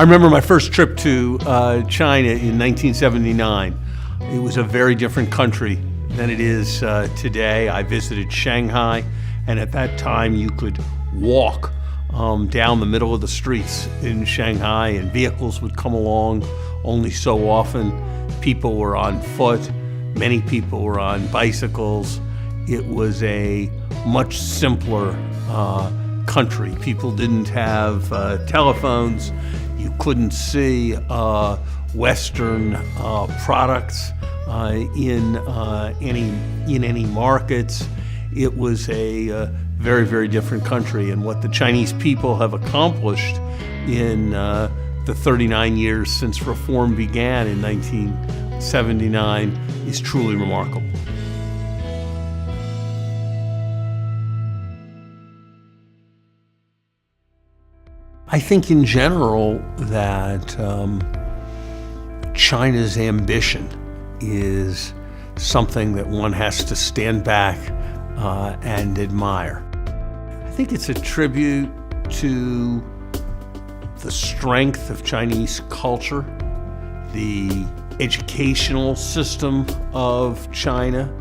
I remember my first trip to China in 1979. It was a very different country than it is today. I visited Shanghai, and at that time you could walk down the middle of the streets in Shanghai, and vehicles would come along only so often. People were on foot, many people were on bicycles. It was a much simpler country. People didn't have telephones. You couldn't see Western products in any markets. It was a very, very different country. And what the Chinese people have accomplished in the 39 years since reform began in 1979 is truly remarkable. I think in general that China's ambition is something that one has to stand back and admire. I think it's a tribute to the strength of Chinese culture, the educational system of China,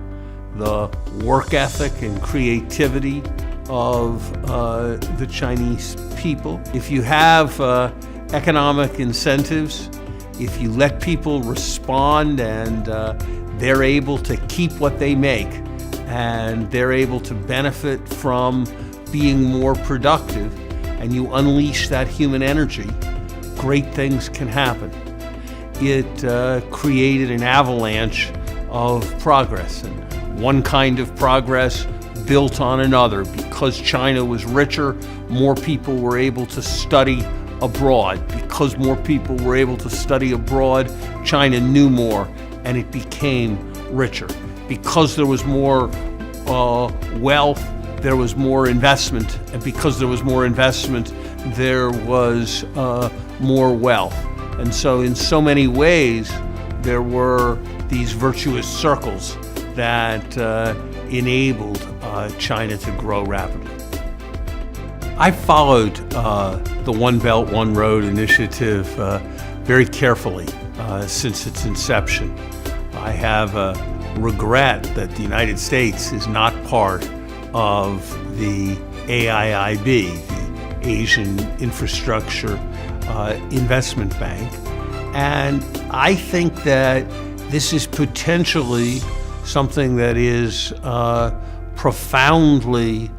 the work ethic and creativity of the Chinese people. If you have economic incentives, if you let people respond and they're able to keep what they make and they're able to benefit from being more productive, and you unleash that human energy, great things can happen. It created an avalanche of progress, and one kind of progress built on another. Because China was richer, more people were able to study abroad. Because more people were able to study abroad, China knew more and it became richer. Because there was more wealth, there was more investment. And because there was more investment, there was more wealth. And so in so many ways, there were these virtuous circles that enabled China to grow rapidly. I followed the One Belt, One Road initiative very carefully since its inception. I have a regret that the United States is not part of the AIIB, the Asian Infrastructure Investment Bank. And I think that this is potentially something that is profoundly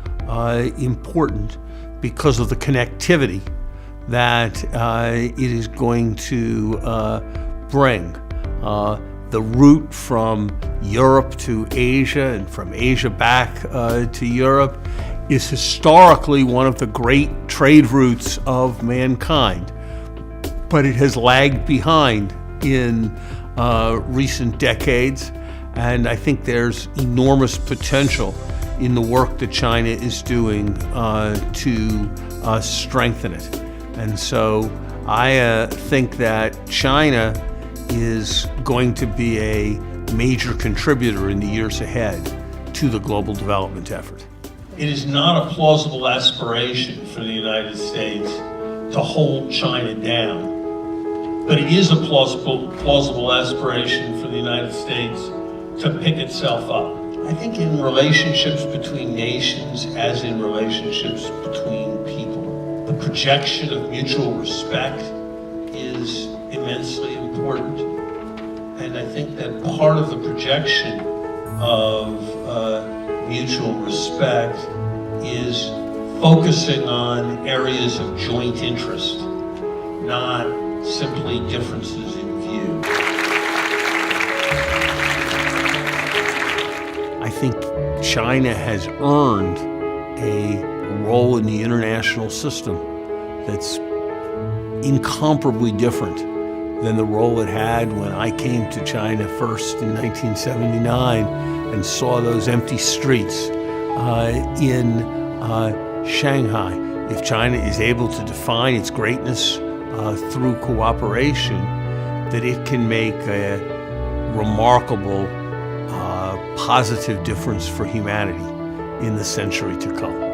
important because of the connectivity that it is going to bring. The route from Europe to Asia and from Asia back to Europe is historically one of the great trade routes of mankind, but it has lagged behind in recent decades. And I think there's enormous potential in the work that China is doing to strengthen it. And so I think that China is going to be a major contributor in the years ahead to the global development effort. It is not a plausible aspiration for the United States to hold China down, but it is a plausible aspiration for the United States to pick itself up. I think in relationships between nations, as in relationships between people, the projection of mutual respect is immensely important. And I think that part of the projection of mutual respect is focusing on areas of joint interest, not simply differences in view. I think China has earned a role in the international system that's incomparably different than the role it had when I came to China first in 1979 and saw those empty streets in Shanghai. If China is able to define its greatness through cooperation, that it can make a remarkable positive difference for humanity in the century to come.